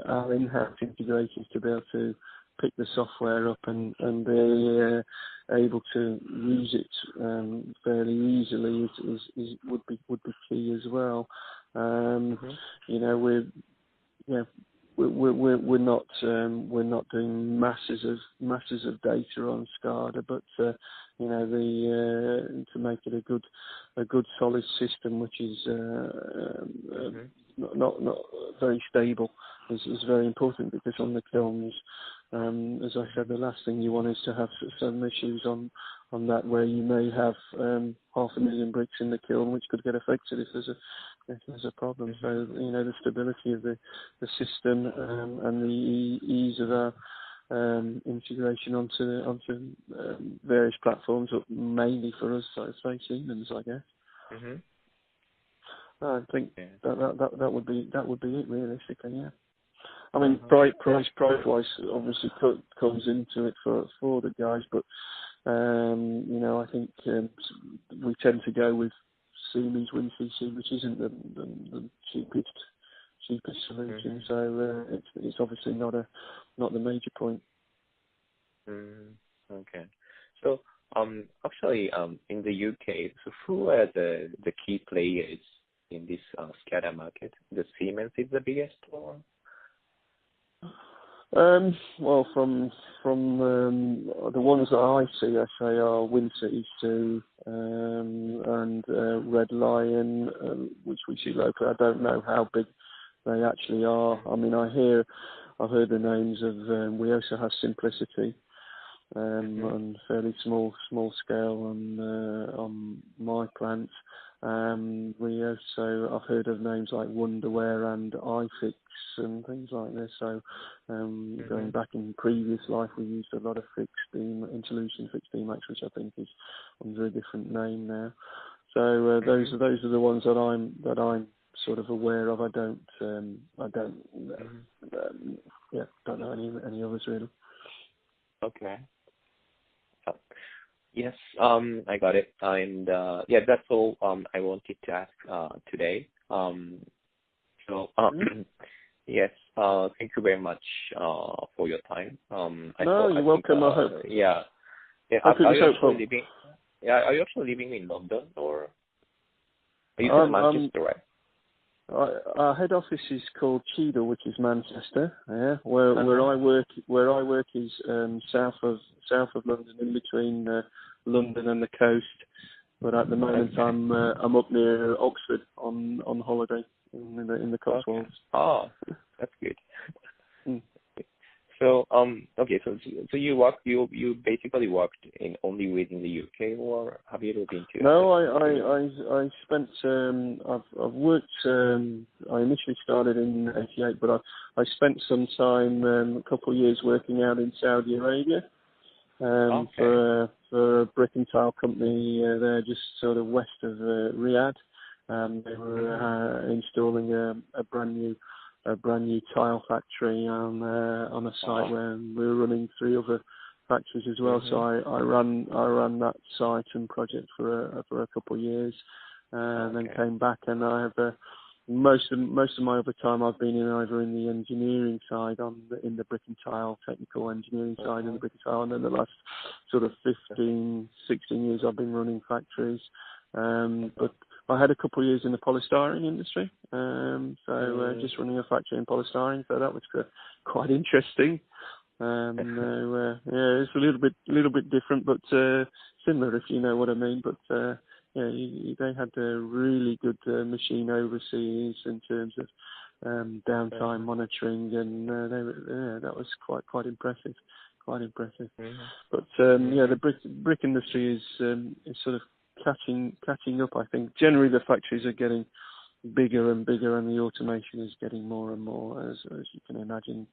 our in-house integrators to be able to pick the software up and be able to use it fairly easily would be key as well. You know, we're not doing masses of data on SCADA, but you know, to make it a good solid system, which is not very stable, is very important, because on the kilns, as I said, the last thing you want is to have some issues on that, where you may have 500,000 bricks in the kiln, which could get affected if there's a problem. So, you know, the stability of the system and the ease of our integration onto various platforms, mainly for us, I'd say Siemens, I guess. I think that would be it, realistically. Yeah. I mean, price wise, obviously comes into it for the guys, but you know, I think we tend to go with Siemens WinCC, which isn't the cheapest solution. So it's obviously not the major point. Okay. So actually, in the UK, so who are the key players in this SCADA market? The Siemens is the biggest one? Well, from the ones that I see, I say are WinCC and Red Lion, which we see locally. I don't know how big they actually are. I mean, I've heard the names of. We also have Simplicity, on fairly small scale on my plant. We also, I've heard of names like Wonderware and iFix and things like this. So going back in previous life, we used a lot of fixed beam, Interlution fixed beam Max, which I think is under a different name now. So those are the ones that I'm sort of aware of. I don't know any others really. Okay. Yes, I got it. And yeah, that's all I wanted to ask today. Yes, thank you very much for your time. You're welcome. I hope. Yeah. Are you actually living in London, or are you from Manchester, right? Our head office is called Cheadle, which is Manchester. Yeah, where I work is south of London, in between London and the coast. But at the moment, I'm up near Oxford on holiday in the Cotswolds. Oh, that's good. So so you basically worked only within the UK, or have you looked into? No, I spent I've worked. I initially started in '88, but I spent some time, a couple of years working out in Saudi Arabia for a brick and tile company there, just sort of west of Riyadh. They were installing a brand new tile factory on a site where we were running 3 other factories as well. So I ran that site and project for a couple of years, and then came back. And I have most of my other time I've been either in the engineering side, in the brick and tile technical engineering side in the brick and tile, and then the last sort of 15, 16 years I've been running factories. But I had a couple of years in the polystyrene industry, just running a factory in polystyrene, so that was quite interesting. It's a little bit different, but similar, if you know what I mean. But they had a really good machine overseas in terms of downtime monitoring, and that was quite impressive. But the brick industry is sort of catching up. I think generally the factories are getting bigger and bigger, and the automation is getting more and more. As you can imagine,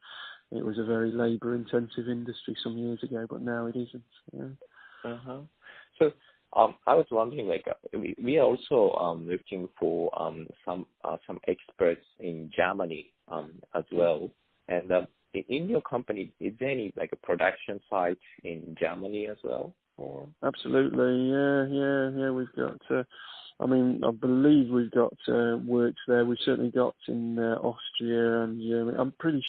it was a very labour-intensive industry some years ago, but now it isn't. Yeah. So I was wondering, like, we are also looking for some experts in Germany as well. And in your company, is there any like a production site in Germany as well? Or? Absolutely, yeah. We've got I mean, I believe we've got works there. We've certainly got in Austria and Germany. I'm pretty